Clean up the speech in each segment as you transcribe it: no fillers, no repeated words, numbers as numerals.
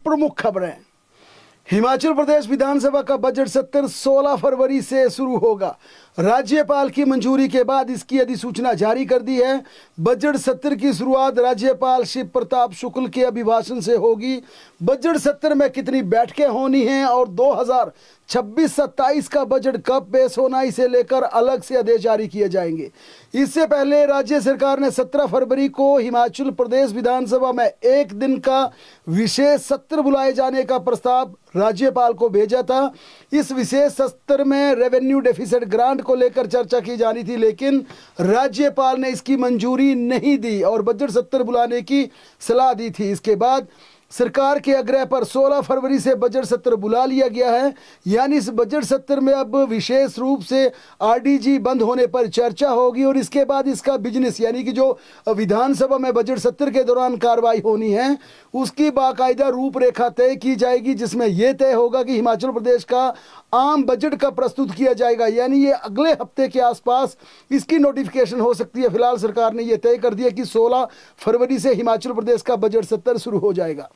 प्रमुख खबरें। हिमाचल प्रदेश विधानसभा का बजट सत्र 16 फरवरी से शुरू होगा। राज्यपाल की मंजूरी के बाद इसकी अधिसूचना जारी कर दी है। बजट सत्र की शुरुआत राज्यपाल शिव प्रताप शुक्ल के अभिभाषण से होगी। बजट सत्र में कितनी बैठकें होनी हैं और 2026-27 का बजट कब पेश होना, इसे लेकर अलग से आदेश जारी किए जाएंगे। इससे पहले राज्य सरकार ने 17 फरवरी को हिमाचल प्रदेश विधानसभा में एक दिन का विशेष सत्र बुलाए जाने का प्रस्ताव राज्यपाल को भेजा था। इस विशेष सत्र में रेवेन्यू डेफिसिट ग्रांट को लेकर चर्चा की जानी थी, लेकिन राज्यपाल ने इसकी मंजूरी नहीं दी और बजट सत्र बुलाने की सलाह दी थी। इसके बाद सरकार के आग्रह पर 16 फरवरी से बजट सत्र बुला लिया गया है। यानी इस बजट सत्र में अब विशेष रूप से आरडीजी बंद होने पर चर्चा होगी और इसके बाद इसका बिजनेस यानी कि जो विधानसभा में बजट सत्र के दौरान कार्रवाई होनी है उसकी बाकायदा रूपरेखा तय की जाएगी, जिसमें यह तय होगा कि हिमाचल प्रदेश का आम बजट कब प्रस्तुत किया जाएगा। यानी ये अगले हफ्ते के आसपास इसकी नोटिफिकेशन हो सकती है। फिलहाल सरकार ने यह तय कर दिया कि 16 फरवरी से हिमाचल प्रदेश का बजट सत्र शुरू हो जाएगा।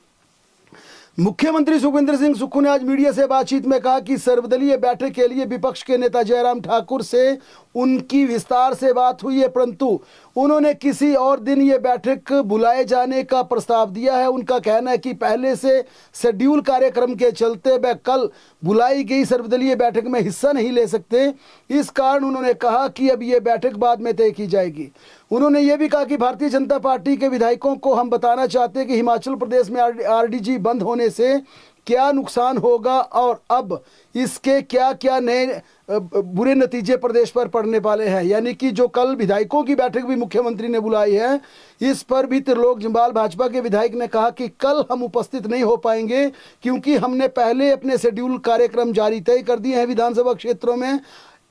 मुख्यमंत्री सुखविंदर सिंह सुक्खू ने आज मीडिया से बातचीत में कहा कि सर्वदलीय बैठक के लिए विपक्ष के नेता जयराम ठाकुर से उनकी विस्तार से बात हुई है, परंतु उन्होंने किसी और दिन ये बैठक बुलाए जाने का प्रस्ताव दिया है। उनका कहना है कि पहले से शेड्यूल कार्यक्रम के चलते वह कल बुलाई गई सर्वदलीय बैठक में हिस्सा नहीं ले सकते। इस कारण उन्होंने कहा कि अब ये बैठक बाद में तय की जाएगी। उन्होंने ये भी कहा कि भारतीय जनता पार्टी के विधायकों को हम बताना चाहते हैं कि हिमाचल प्रदेश में आरडीजी बंद होने से क्या नुकसान होगा और अब इसके क्या क्या नए बुरे नतीजे प्रदेश पर पड़ने वाले हैं। यानी कि जो कल विधायकों की बैठक भी मुख्यमंत्री ने बुलाई है, इस पर भी त्रिलोक जम्वाल भाजपा के विधायक ने कहा कि कल हम उपस्थित नहीं हो पाएंगे क्योंकि हमने पहले अपने शेड्यूल कार्यक्रम जारी तय कर दिए हैं विधानसभा क्षेत्रों में।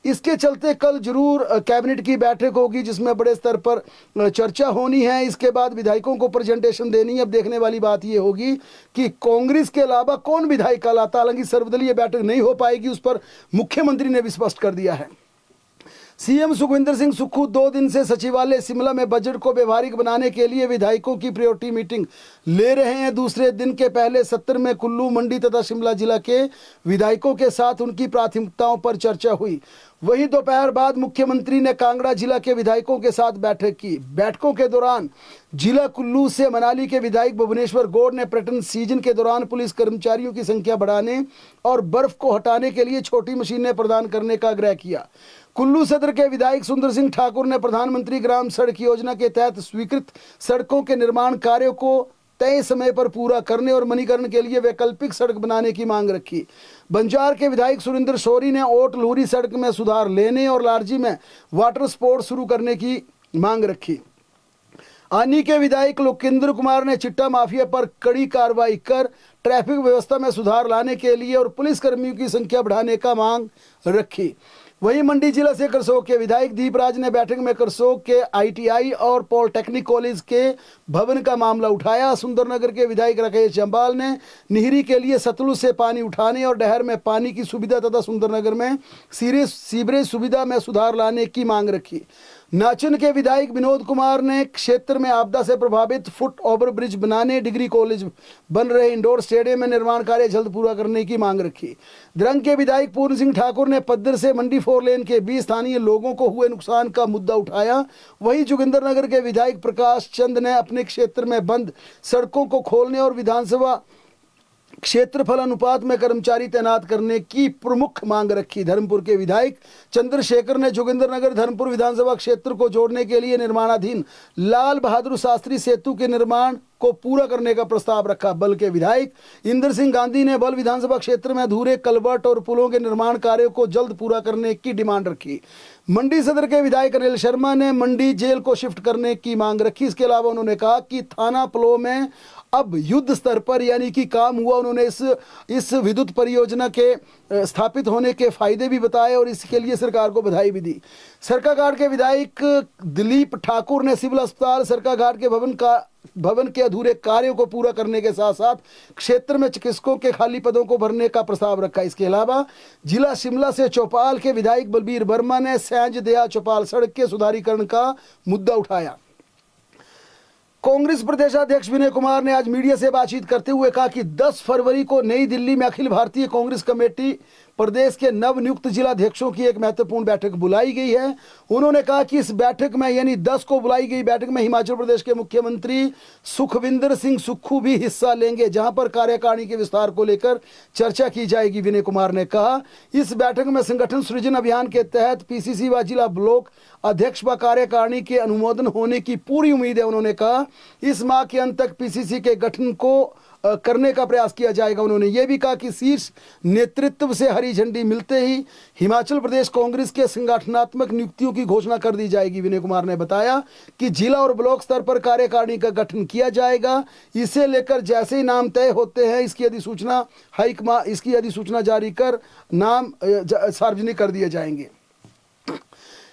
इसके चलते कल जरूर कैबिनेट की बैठक होगी जिसमें बड़े स्तर पर चर्चा होनी है। इसके बाद विधायकों को प्रेजेंटेशन देनी है। अब देखने वाली बात ये होगी कि कांग्रेस के अलावा कौन विधायक कल आता। हालांकि सर्वदलीय बैठक नहीं हो पाएगी, उस पर मुख्यमंत्री ने भी स्पष्ट कर दिया है। सीएम सुखविंदर सिंह सुक्खू 2 दिन से सचिवालय शिमला में बजट को व्यवहारिक बनाने के लिए विधायकों की प्रायोरिटी मीटिंग ले रहे हैं। दूसरे दिन के पहले सत्र में कुल्लू, मंडी तथा शिमला जिला के विधायकों के साथ उनकी प्राथमिकताओं पर चर्चा हुई। वहीं दोपहर बाद मुख्यमंत्री ने कांगड़ा जिला के विधायकों के साथ बैठक की। बैठकों के दौरान जिला कुल्लू से मनाली के विधायक भुवनेश्वर गौड़ ने पर्यटन सीजन के दौरान पुलिस कर्मचारियों की संख्या बढ़ाने और बर्फ को हटाने के लिए छोटी मशीनें प्रदान करने का आग्रह किया। कुल्लू सदर के विधायक सुंदर सिंह ठाकुर ने प्रधानमंत्री ग्राम सड़क योजना के तहत स्वीकृत सड़कों के निर्माण कार्यों को तय समय पर पूरा करने और मणिकरण के लिए वैकल्पिक सड़क बनाने की मांग रखी। बंजार के विधायक सुरेंद्र शौरी ने ओट लूरी सड़क में सुधार लेने और लारजी में वाटर स्पोर्ट्स शुरू करने की मांग रखी। आनी के विधायक लोकेंद्र कुमार ने चिट्टा माफिया पर कड़ी कार्रवाई कर ट्रैफिक व्यवस्था में सुधार लाने के लिए और पुलिस कर्मियों की संख्या बढ़ाने का मांग रखी। वहीं मंडी जिला से करसोग के विधायक दीपराज ने बैठक में करसोग के आईटीआई और पॉलिटेक्निक कॉलेज के भवन का मामला उठाया। सुंदरनगर के विधायक राकेश जम्वाल ने निहरी के लिए सतलुज से पानी उठाने और डहर में पानी की सुविधा तथा सुंदरनगर में सीवरेज सुविधा में सुधार लाने की मांग रखी। नाचन के विधायक विनोद कुमार ने क्षेत्र में आपदा से प्रभावित फुट ओवर ब्रिज बनाने, डिग्री कॉलेज बन रहे इंडोर स्टेडियम में निर्माण कार्य जल्द पूरा करने की मांग रखी। द्रंग के विधायक पूर्ण सिंह ठाकुर ने पद्दर से मंडी 4 लेन के 20 स्थानीय लोगों को हुए नुकसान का मुद्दा उठाया। वहीं जोगिंद्रनगर के विधायक प्रकाश चंद ने अपने क्षेत्र में बंद सड़कों को खोलने और विधानसभा क्षेत्रफल अनुपात में कर्मचारी तैनात करने की प्रमुख मांग रखी। धर्मपुर के विधायक चंद्रशेखर ने जोगिंद्रनगर धर्मपुर विधानसभा क्षेत्र को जोड़ने के लिए निर्माणाधीन लाल बहादुर शास्त्री सेतु के निर्माण को पूरा करने का प्रस्ताव रखा। बल के विधायक इंद्र सिंह गांधी ने बल विधानसभा क्षेत्र में अधूरे कलवर्ट और पुलों के निर्माण कार्यों को जल्द पूरा करने की डिमांड रखी। मंडी सदर के विधायक अनिल शर्मा ने मंडी जेल को शिफ्ट करने की मांग रखी। इसके अलावा उन्होंने कहा कि थाना प्लो में अब युद्ध स्तर पर यानी कि काम हुआ। उन्होंने इस विद्युत परियोजना के स्थापित होने के फायदे भी बताए और इसके लिए सरकार को बधाई भी दी। सरकाघाट के विधायक दिलीप ठाकुर ने सिविल अस्पताल सरकाघाट के भवन के अधूरे कार्यों को पूरा करने के साथ साथ क्षेत्र में चिकित्सकों के खाली पदों को भरने का प्रस्ताव रखा। इसके अलावा जिला शिमला से चौपाल के विधायक बलबीर वर्मा ने सैंज दया चौपाल सड़क के सुधारीकरण का मुद्दा उठाया। कांग्रेस प्रदेशाध्यक्ष विनय कुमार ने आज मीडिया से बातचीत करते हुए कहा कि 10 फरवरी को नई दिल्ली में अखिल भारतीय कांग्रेस कमेटी प्रदेश के नवनियुक्त जिलाध्यक्षों की एक महत्वपूर्ण बैठक बुलाई गई है। उन्होंने कहा कि इस बैठक में यानी 10 को बुलाई गई बैठक में हिमाचल प्रदेश के मुख्यमंत्री सुखविंदर सिंह सुक्खू भी हिस्सा लेंगे, जहां पर कार्यकारिणी के विस्तार को लेकर चर्चा की जाएगी। विनय कुमार ने कहा इस बैठक में संगठन सृजन अभियान के तहत पीसीसी व जिला ब्लॉक अध्यक्ष व कार्यकारिणी के अनुमोदन होने की पूरी उम्मीद है। उन्होंने कहा इस माह के अंत तक पीसीसी के गठन को करने का प्रयास किया जाएगा। उन्होंने ये भी कहा कि शीर्ष नेतृत्व से हरी झंडी मिलते ही हिमाचल प्रदेश कांग्रेस के संगठनात्मक नियुक्तियों की घोषणा कर दी जाएगी। विनय कुमार ने बताया कि जिला और ब्लॉक स्तर पर कार्यकारिणी का गठन किया जाएगा। इसे लेकर जैसे ही नाम तय होते हैं इसकी अधिसूचना जारी कर नाम सार्वजनिक कर दिए जाएंगे।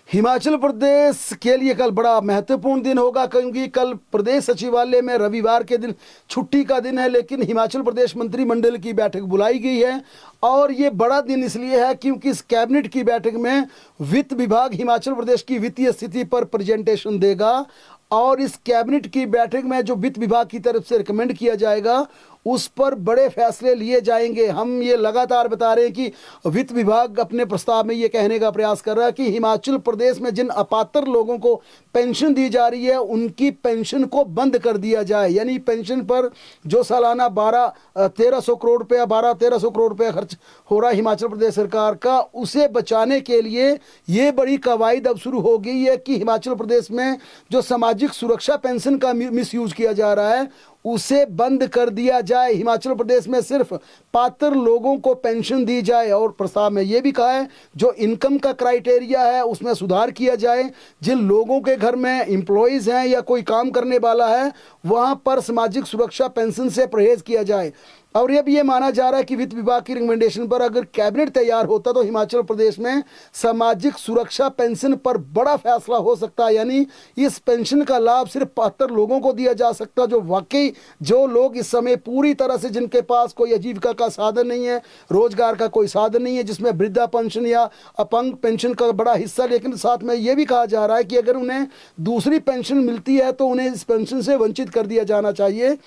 हिमाचल प्रदेश के लिए कल बड़ा महत्वपूर्ण दिन होगा, क्योंकि कल प्रदेश सचिवालय में रविवार के दिन छुट्टी का दिन है, लेकिन हिमाचल प्रदेश मंत्रिमंडल की बैठक बुलाई गई है। और ये बड़ा दिन इसलिए है क्योंकि इस कैबिनेट की बैठक में वित्त विभाग हिमाचल प्रदेश की वित्तीय स्थिति पर प्रेजेंटेशन देगा और इस कैबिनेट की बैठक में जो वित्त विभाग की तरफ से रिकमेंड किया जाएगा उस पर बड़े फैसले लिए जाएंगे। हम ये लगातार बता रहे हैं कि वित्त विभाग अपने प्रस्ताव में ये कहने का प्रयास कर रहा है कि हिमाचल प्रदेश में जिन अपात्र लोगों को पेंशन दी जा रही है उनकी पेंशन को बंद कर दिया जाए। यानी पेंशन पर जो सालाना 1200-1300 करोड़ रुपया 1200-1300 करोड़ रुपया खर्च हो रहा है हिमाचल प्रदेश सरकार का, उसे बचाने के लिए ये बड़ी कवायद अब शुरू हो गई है कि हिमाचल प्रदेश में जो सामाजिक सुरक्षा पेंशन का मिसयूज किया जा रहा है उसे बंद कर दिया जाए। हिमाचल प्रदेश में सिर्फ पात्र लोगों को पेंशन दी जाए। और प्रस्ताव में यह भी कहा है जो इनकम का क्राइटेरिया है उसमें सुधार किया जाए। जिन लोगों के घर में एम्प्लॉयज़ हैं या कोई काम करने वाला है वहां पर सामाजिक सुरक्षा पेंशन से परहेज किया जाए। और अब ये माना जा रहा है कि वित्त विभाग की रिकमेंडेशन पर अगर कैबिनेट तैयार होता तो हिमाचल प्रदेश में सामाजिक सुरक्षा पेंशन पर बड़ा फैसला हो सकता है। यानी इस पेंशन का लाभ सिर्फ पात्र लोगों को दिया जा सकता, जो वाकई जो लोग इस समय पूरी तरह से जिनके पास कोई आजीविका का साधन नहीं है, रोजगार का कोई साधन नहीं है, जिसमें वृद्धा पेंशन या अपंग पेंशन का बड़ा हिस्सा। लेकिन साथ में ये भी कहा जा रहा है कि अगर उन्हें दूसरी पेंशन मिलती है तो उन्हें इस पेंशन से वंचित कर दिया जाना चाहिए।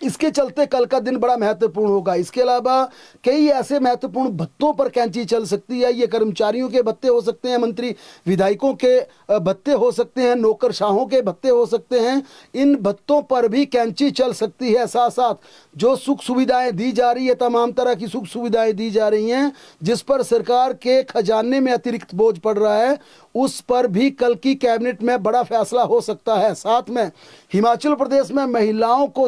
इसके चलते कल का दिन बड़ा महत्वपूर्ण होगा। इसके अलावा कई ऐसे महत्वपूर्ण भत्तों पर कैंची चल सकती है। ये कर्मचारियों के भत्ते हो सकते हैं, मंत्री विधायकों के भत्ते हो सकते हैं, नौकरशाहों के भत्ते हो सकते हैं। इन भत्तों पर भी कैंची चल सकती है। साथ साथ जो सुख सुविधाएं दी जा रही है, तमाम तरह की सुख सुविधाएं दी जा रही हैं जिस पर सरकार के खजाने में अतिरिक्त बोझ पड़ रहा है, उस पर भी कल की कैबिनेट में बड़ा फैसला हो सकता है। साथ में हिमाचल प्रदेश में महिलाओं को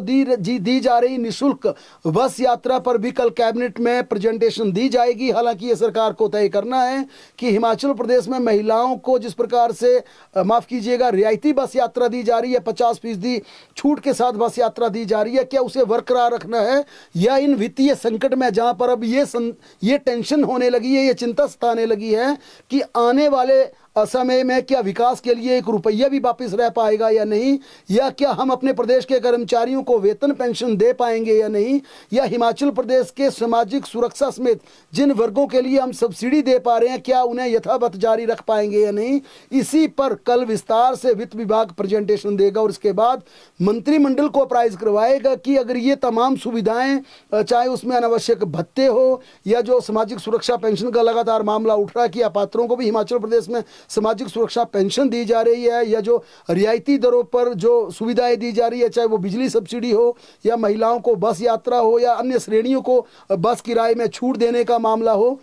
दी जा रही निःशुल्क बस यात्रा पर भी कल कैबिनेट में प्रेजेंटेशन दी जाएगी। हालांकि ये सरकार को तय करना है कि हिमाचल प्रदेश में महिलाओं को जिस प्रकार से माफ़ कीजिएगा रियायती बस यात्रा दी जा रही है, 50% छूट के साथ बस यात्रा दी जा रही है, क्या उसे बरकरार रखना है या इन वित्तीय संकट में जहां पर अब ये टेंशन होने लगी है, ये चिंता सताने लगी है कि आने वाले समय में क्या विकास के लिए 1 रुपया भी वापस रह पाएगा या नहीं, या क्या हम अपने प्रदेश के कर्मचारियों को वेतन पेंशन दे पाएंगे या नहीं, या हिमाचल प्रदेश के सामाजिक सुरक्षा समेत जिन वर्गों के लिए हम सब्सिडी दे पा रहे हैं क्या उन्हें यथावत जारी रख पाएंगे या नहीं। इसी पर कल विस्तार से वित्त विभाग प्रेजेंटेशन देगा और इसके बाद मंत्रिमंडल को अप्राइज करवाएगा कि अगर ये तमाम सुविधाएं, चाहे उसमें अनावश्यक भत्ते हो या जो सामाजिक सुरक्षा पेंशन का लगातार मामला उठ रहा है कि अपात्रों को भी हिमाचल प्रदेश में सामाजिक सुरक्षा पेंशन दी जा रही है, या जो रियायती दरों पर जो सुविधाएं दी जा रही है, चाहे वो बिजली सब्सिडी हो या महिलाओं को बस यात्रा हो या अन्य श्रेणियों को बस किराए में छूट देने का मामला हो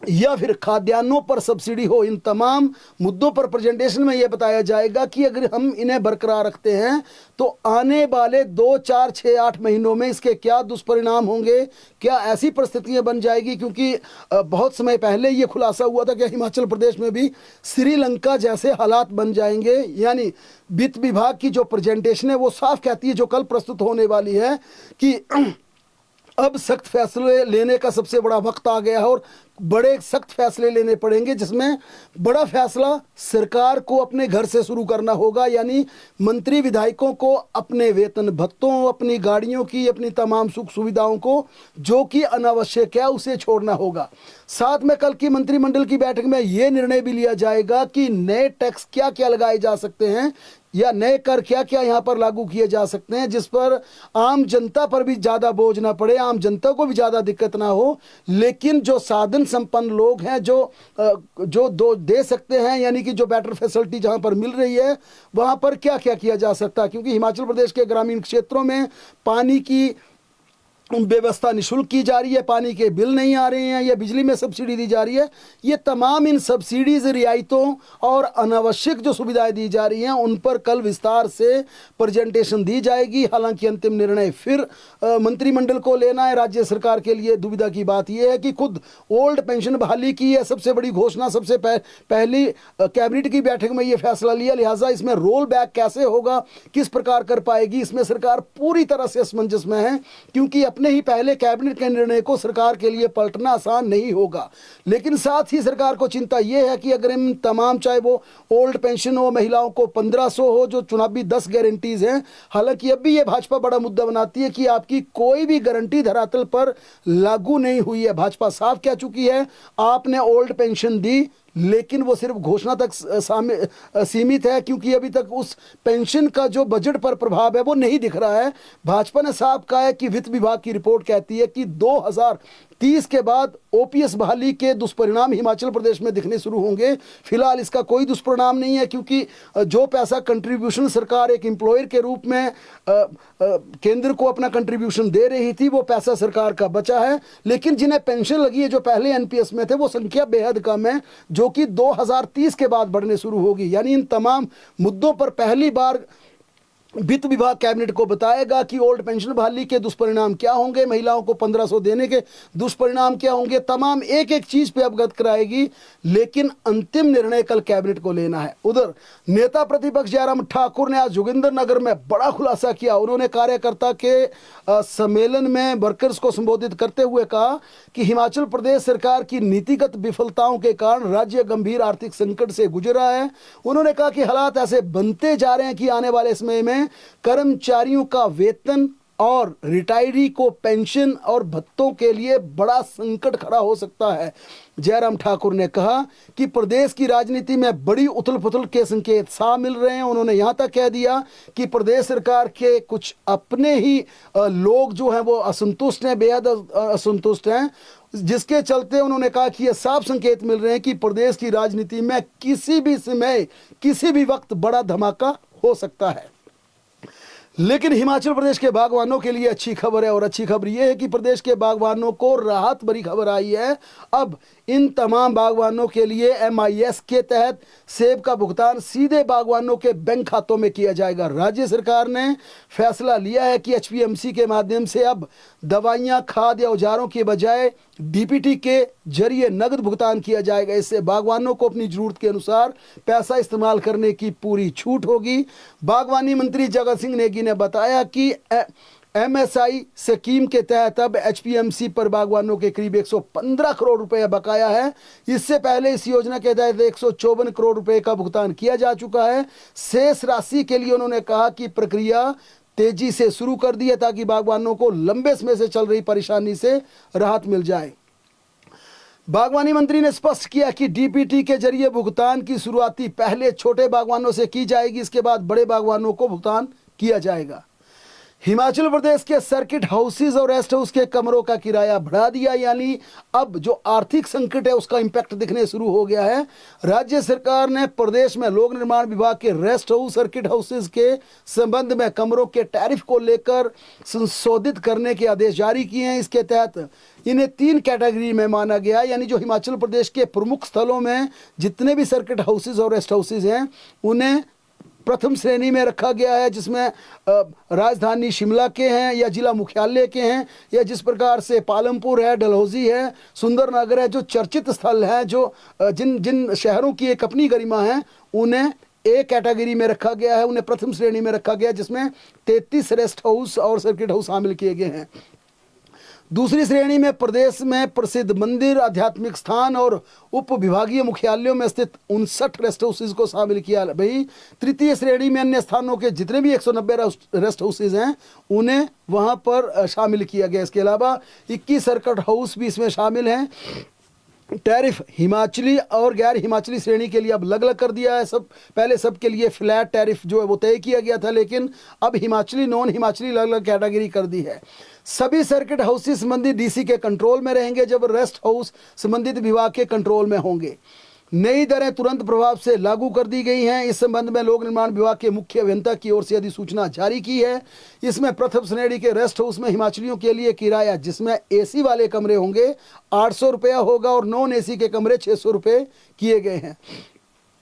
या फिर खाद्यान्नों पर सब्सिडी हो, इन तमाम मुद्दों पर प्रेजेंटेशन में यह बताया जाएगा कि अगर हम इन्हें बरकरार रखते हैं तो आने वाले 2, 4, 6, 8 महीनों में इसके क्या दुष्परिणाम होंगे, क्या ऐसी परिस्थितियां बन जाएगी। क्योंकि बहुत समय पहले ये खुलासा हुआ था कि हिमाचल प्रदेश में भी श्रीलंका जैसे हालात बन जाएंगे। यानी वित्त विभाग की जो प्रेजेंटेशन है वो साफ कहती है, जो कल प्रस्तुत होने वाली है, कि अब सख्त फैसले लेने का सबसे बड़ा वक्त आ गया है और बड़े सख्त फैसले लेने पड़ेंगे, जिसमें बड़ा फैसला सरकार को अपने घर से शुरू करना होगा। यानी मंत्री विधायकों को अपने वेतन भत्तों, अपनी गाड़ियों की, अपनी तमाम सुख सुविधाओं को जो कि अनावश्यक है उसे छोड़ना होगा। साथ में कल की मंत्रिमंडल की बैठक में ये निर्णय भी लिया जाएगा कि नए टैक्स क्या क्या लगाए जा सकते हैं, या नए कर क्या क्या यहाँ पर लागू किए जा सकते हैं जिस पर आम जनता पर भी ज़्यादा बोझ ना पड़े, आम जनता को भी ज़्यादा दिक्कत ना हो, लेकिन जो साधन संपन्न लोग हैं जो दो दे सकते हैं, यानी कि जो बेटर फैसिलिटी जहाँ पर मिल रही है वहाँ पर क्या क्या किया जा सकता है। क्योंकि हिमाचल प्रदेश के ग्रामीण क्षेत्रों में पानी की व्यवस्था निःशुल्क की जा रही है, पानी के बिल नहीं आ रहे हैं, या बिजली में सब्सिडी दी जा रही है। ये तमाम इन सब्सिडीज, रियायतों और अनावश्यक जो सुविधाएं दी जा रही हैं उन पर कल विस्तार से प्रेजेंटेशन दी जाएगी। हालांकि अंतिम निर्णय फिर मंत्रिमंडल को लेना है। राज्य सरकार के लिए दुविधा की बात यह है कि खुद ओल्ड पेंशन बहाली की है सबसे बड़ी घोषणा, सबसे पहली कैबिनेट की बैठक में ये फैसला लिया, लिहाजा इसमें रोल बैक कैसे होगा, किस प्रकार कर पाएगी, इसमें सरकार पूरी तरह से असमंजस में है। क्योंकि अपने ही पहले कैबिनेट के निर्णय को सरकार के लिए पलटना आसान नहीं होगा। लेकिन साथ ही सरकार को चिंता यह है कि अगर इन तमाम, चाहे वो ओल्ड पेंशन हो, महिलाओं को 1500 हो, जो चुनावी 10 गारंटीज हैं, हालांकि अब भी ये भाजपा बड़ा मुद्दा बनाती है कि आपकी कोई भी गारंटी धरातल पर लागू नहीं हुई है। भाजपा साफ कह चुकी है आपने ओल्ड पेंशन दी, लेकिन वो सिर्फ घोषणा तक सीमित है, क्योंकि अभी तक उस पेंशन का जो बजट पर प्रभाव है वो नहीं दिख रहा है। भाजपा ने साफ कहा है कि वित्त विभाग की रिपोर्ट कहती है कि 2030 के बाद ओपीएस बहाली के दुष्परिणाम हिमाचल प्रदेश में दिखने शुरू होंगे। फिलहाल इसका कोई दुष्परिणाम नहीं है, क्योंकि जो पैसा कंट्रीब्यूशन सरकार एक एम्प्लॉयर के रूप में केंद्र को अपना कंट्रीब्यूशन दे रही थी, वो पैसा सरकार का बचा है। लेकिन जिन्हें पेंशन लगी है, जो पहले एनपीएस में थे, वो संख्या बेहद कम है, जो कि 2030 के बाद बढ़ने शुरू होगी। यानी इन तमाम मुद्दों पर पहली बार वित्त विभाग कैबिनेट को बताएगा कि ओल्ड पेंशन बहाली के दुष्परिणाम क्या होंगे, महिलाओं को 1500 देने के दुष्परिणाम क्या होंगे, तमाम एक एक चीज पे अवगत कराएगी। लेकिन अंतिम निर्णय कल कैबिनेट को लेना है। उधर नेता प्रतिपक्ष जयराम ठाकुर ने आज जोगिंद्रनगर में बड़ा खुलासा किया। उन्होंने कार्यकर्ता के सम्मेलन में वर्कर्स को संबोधित करते हुए कहा कि हिमाचल प्रदेश सरकार की नीतिगत विफलताओं के कारण राज्य गंभीर आर्थिक संकट से गुजर रहा है। उन्होंने कहा कि हालात ऐसे बनते जा रहे हैं कि आने वाले समय में कर्मचारियों का वेतन और रिटायरी को पेंशन और भत्तों के लिए बड़ा संकट खड़ा हो सकता है। जयराम ठाकुर ने कहा कि प्रदेश की राजनीति में बड़ी उथल पुथल के संकेत साफ मिल रहे हैं। उन्होंने यहां तक कह दिया कि प्रदेश सरकार के कुछ अपने ही लोग जो हैं वो असंतुष्ट हैं, बेहद असंतुष्ट हैं, जिसके चलते उन्होंने कहा कि यह साफ संकेत मिल रहे हैं कि प्रदेश की राजनीति में किसी भी समय, किसी भी वक्त बड़ा धमाका हो सकता है। लेकिन हिमाचल प्रदेश के बागवानों के लिए अच्छी खबर है, और अच्छी खबर यह है कि प्रदेश के बागवानों को राहत भरी खबर आई है। अब इन तमाम बागवानों के लिए MIS के तहत सेब का भुगतान सीधे बागवानों के बैंक खातों में किया जाएगा। राज्य सरकार ने फैसला लिया है कि HPMC के माध्यम से अब दवाइयां, खाद या औजारों के बजाय DPT के जरिए नगद भुगतान किया जाएगा। इससे बागवानों को अपनी जरूरत के अनुसार पैसा इस्तेमाल करने की पूरी छूट होगी। बागवानी मंत्री जगत सिंह नेगी ने बताया कि MSI स्कीम के तहत अब HPMC पर बागवानों के करीब 115 करोड़ रुपए बकाया है। इससे पहले इस योजना के तहत 154 करोड़ रुपए का भुगतान किया जा चुका है। शेष राशि के लिए उन्होंने कहा कि प्रक्रिया तेजी से शुरू कर दी है ताकि बागवानों को लंबे समय से चल रही परेशानी से राहत मिल जाए। बागवानी मंत्री ने स्पष्ट किया कि DPT के जरिए भुगतान की शुरुआती पहले छोटे बागवानों से की जाएगी, इसके बाद बड़े बागवानों को भुगतान किया जाएगा। हिमाचल प्रदेश के सर्किट हाउसेज और रेस्ट हाउस के कमरों का किराया बढ़ा दिया, यानी अब जो आर्थिक संकट है उसका इंपैक्ट दिखने शुरू हो गया है। राज्य सरकार ने प्रदेश में लोक निर्माण विभाग के रेस्ट हाउस, सर्किट हाउसेज के संबंध में कमरों के टैरिफ को लेकर संशोधित करने के आदेश जारी किए हैं। इसके तहत इन्हें 3 कैटेगरी में माना गया, यानी जो हिमाचल प्रदेश के प्रमुख स्थलों में जितने भी सर्किट हाउसेज और रेस्ट हाउसेज हैं उन्हें प्रथम श्रेणी में रखा गया है, जिसमें राजधानी शिमला के हैं या जिला मुख्यालय के हैं, या जिस प्रकार से पालमपुर है, डलहौजी है, सुंदरनगर है, जो चर्चित स्थल हैं, जो जिन जिन शहरों की एक अपनी गरिमा है, उन्हें A कैटेगरी में रखा गया है, उन्हें प्रथम श्रेणी में रखा गया, जिसमें 33 रेस्ट हाउस और सर्किट हाउस शामिल किए गए हैं। दूसरी श्रेणी में प्रदेश में प्रसिद्ध मंदिर, आध्यात्मिक स्थान और उप विभागीय मुख्यालयों में स्थित 59 रेस्ट हाउसेज को शामिल किया भाई। तृतीय श्रेणी में अन्य स्थानों के जितने भी 190 रेस्ट हाउसेज हैं उन्हें वहां पर शामिल किया गया। इसके अलावा 21 सर्किट हाउस भी इसमें शामिल हैं। टैरिफ हिमाचली और गैर हिमाचली श्रेणी के लिए अब अलग अलग कर दिया है। सब पहले सबके लिए फ्लैट टैरिफ जो है वो तय किया गया था, लेकिन अब हिमाचली नॉन हिमाचली अलग अलग कैटेगरी कर दी है। सभी सर्किट हाउसेस संबंधित डीसी के कंट्रोल में रहेंगे, जब रेस्ट हाउस संबंधित विभाग के कंट्रोल में होंगे। नई दरें तुरंत प्रभाव से लागू कर दी गई हैं। इस संबंध में लोक निर्माण विभाग के मुख्य अभियंता की ओर से अधिसूचना जारी की है। इसमें प्रथम श्रेणी के रेस्ट हाउस में हिमाचलियों के लिए किराया, जिसमें एसी वाले कमरे होंगे, 800 रुपया होगा और नॉन एसी के कमरे 600 रुपये किए गए हैं।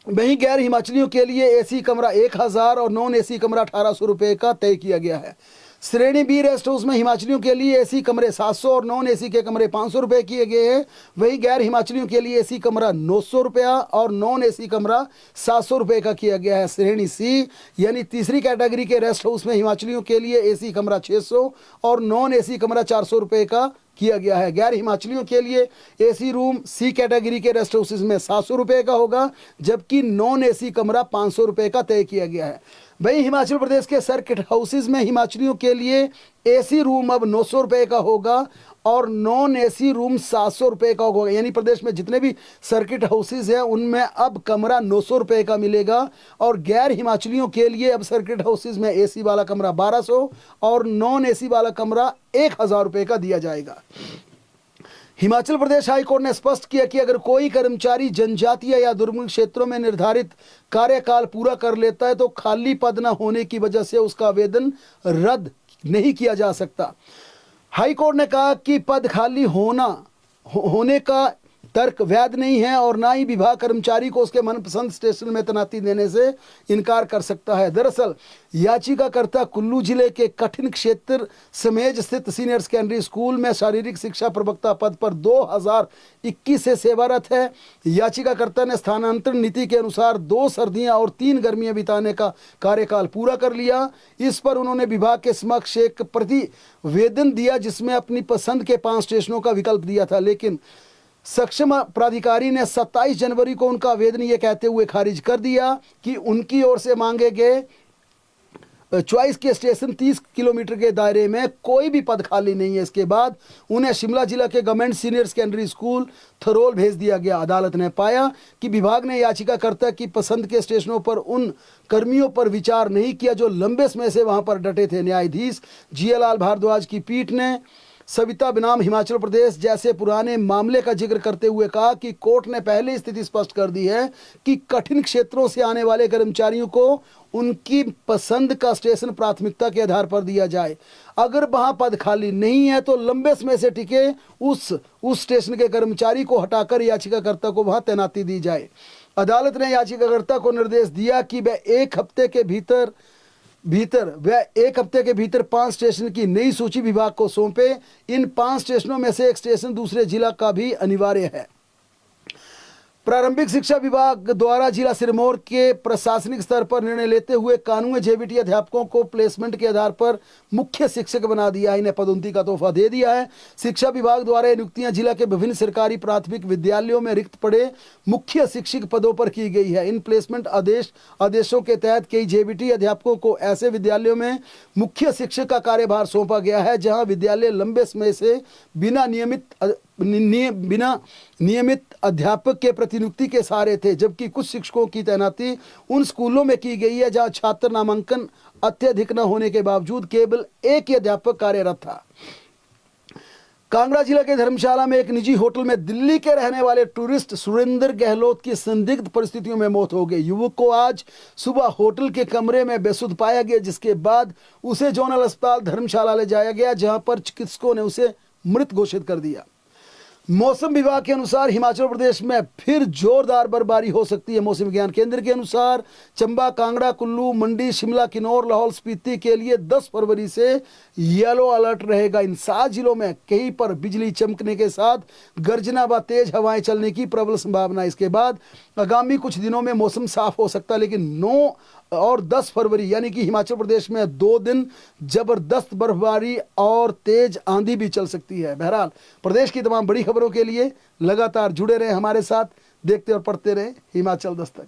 वहीं गैर हिमाचलियों के लिए एसी कमरा 1000 और नॉन एसी कमरा 1800 रुपये का तय किया गया है। श्रेणी बी रेस्ट हाउस में हिमाचलियों के लिए एसी कमरे 700 और नॉन एसी के कमरे 500 रुपये किए गए हैं। वहीं गैर हिमाचलियों के लिए एसी कमरा 900 रुपया और नॉन एसी कमरा 700 रुपये का किया गया है। श्रेणी सी यानी तीसरी कैटेगरी के रेस्ट हाउस में हिमाचलियों के लिए एसी कमरा 600 और नॉन एसी कमरा 400 रुपये का किया गया है। गैर हिमाचलियों के लिए एसी रूम सी कैटेगरी के रेस्ट हाउसेज में 700 रुपये का होगा, जबकि नॉन एसी कमरा 500 रुपये का तय किया गया है। वहीं हिमाचल प्रदेश के सर्किट हाउसेज में हिमाचलियों के लिए एसी रूम अब 900 रुपये का होगा और नॉन एसी रूम 700 रुपये का होगा। यानी प्रदेश में जितने भी सर्किट हाउसेज हैं उनमें अब कमरा 900 रुपये का मिलेगा और गैर हिमाचलियों के लिए अब सर्किट हाउसेज में एसी वाला कमरा 1200 और नॉन एसी वाला कमरा 1000 रुपये का दिया जाएगा। हिमाचल प्रदेश हाई कोर्ट ने स्पष्ट किया कि अगर कोई कर्मचारी जनजातीय या दुर्गम क्षेत्रों में निर्धारित कार्यकाल पूरा कर लेता है तो खाली पद न होने की वजह से उसका आवेदन रद्द नहीं किया जा सकता। हाई कोर्ट ने कहा कि पद खाली होने का तर्क वैध नहीं है और ना ही विभाग कर्मचारी को उसके मनपसंद स्टेशन में तैनाती देने से इनकार कर सकता है। दरअसल याचिकाकर्ता कुल्लू जिले के कठिन क्षेत्र समेज स्थित सीनियर सेकेंडरी स्कूल में शारीरिक शिक्षा प्रवक्ता पद पर 2021 से सेवारत है। याचिकाकर्ता ने स्थानांतरण नीति के अनुसार 2 सर्दियां और 3 गर्मियां बिताने का कार्यकाल पूरा कर लिया। इस पर उन्होंने विभाग के समक्ष एक प्रतिवेदन दिया जिसमें अपनी पसंद के 5 स्टेशनों का विकल्प दिया था, लेकिन सक्षम प्राधिकारी ने 27 जनवरी को उनका आवेदन ये कहते हुए खारिज कर दिया कि उनकी ओर से मांगे गए चॉइस के स्टेशन 30 किलोमीटर के दायरे में कोई भी पद खाली नहीं है। इसके बाद उन्हें शिमला जिला के गवर्नमेंट सीनियर सेकेंडरी स्कूल थरोल भेज दिया गया। अदालत ने पाया कि विभाग ने याचिकाकर्ता की पसंद के स्टेशनों पर उन कर्मियों पर विचार नहीं किया जो लंबे समय से वहां पर डटे थे। न्यायाधीश GL भारद्वाज की पीठ ने सविता बनाम हिमाचल प्रदेश जैसे पुराने मामले का जिक्र करते हुए कहा कि कोर्ट ने पहले स्थिति स्पष्ट कर दी है कि कठिन क्षेत्रों से आने वाले कर्मचारियों को उनकी पसंद का स्टेशन प्राथमिकता के आधार पर दिया जाए। अगर वहां पद खाली नहीं है तो लंबे समय से टिके उस स्टेशन के कर्मचारी को हटाकर याचिकाकर्ता को वहां तैनाती दी जाए। अदालत ने याचिकाकर्ता को निर्देश दिया कि वह एक हफ्ते के भीतर 5 स्टेशन की नई सूची विभाग को सौंपे। इन 5 स्टेशनों में से एक स्टेशन दूसरे जिला का भी अनिवार्य है। प्रारंभिक शिक्षा विभाग द्वारा जिला सिरमौर के प्रशासनिक स्तर पर निर्णय लेते हुए कानूनी JBT अध्यापकों को प्लेसमेंट के आधार पर मुख्य शिक्षक बना दिया है। इन्हें पदोन्नति का तोहफा दे दिया है। शिक्षा विभाग द्वारा नियुक्तियां जिला के विभिन्न सरकारी प्राथमिक विद्यालयों में रिक्त पड़े मुख्य शिक्षक पदों पर की गई है। इन प्लेसमेंट आदेशों के तहत कई JBT अध्यापकों को ऐसे विद्यालयों में मुख्य शिक्षक का कार्यभार सौंपा गया है जहाँ विद्यालय लंबे समय से बिना नियमित अध्यापक के प्रतिनियुक्ति के सहारे थे, जबकि कुछ शिक्षकों की तैनाती उन स्कूलों में की गई है जहां छात्र नामांकन अत्यधिक न होने के बावजूद केवल एक ही अध्यापक कार्यरत था। कांगड़ा जिला के धर्मशाला में एक निजी होटल में दिल्ली के रहने वाले टूरिस्ट सुरेंद्र गहलोत की संदिग्ध परिस्थितियों में मौत हो गई। युवक को आज सुबह होटल के कमरे में बेसुध पाया गया, जिसके बाद उसे जोनल अस्पताल धर्मशाला ले जाया गया जहां पर चिकित्सकों ने उसे मृत घोषित कर दिया। मौसम विभाग के अनुसार हिमाचल प्रदेश में फिर जोरदार बर्फबारी हो सकती है। मौसम विज्ञान केंद्र के अनुसार चंबा, कांगड़ा, कुल्लू, मंडी, शिमला, किन्नौर, लाहौल स्पीति के लिए 10 फरवरी से येलो अलर्ट रहेगा। इन 7 जिलों में कहीं पर बिजली चमकने के साथ गर्जना व तेज हवाएं चलने की प्रबल संभावना। इसके बाद आगामी कुछ दिनों में मौसम साफ हो सकता है, लेकिन 9 और 10 फरवरी यानी कि हिमाचल प्रदेश में 2 दिन जबरदस्त बर्फबारी और तेज आंधी भी चल सकती है। बहरहाल प्रदेश की तमाम बड़ी खबरों के लिए लगातार जुड़े रहे हमारे साथ, देखते और पढ़ते रहे हिमाचल दस्तक।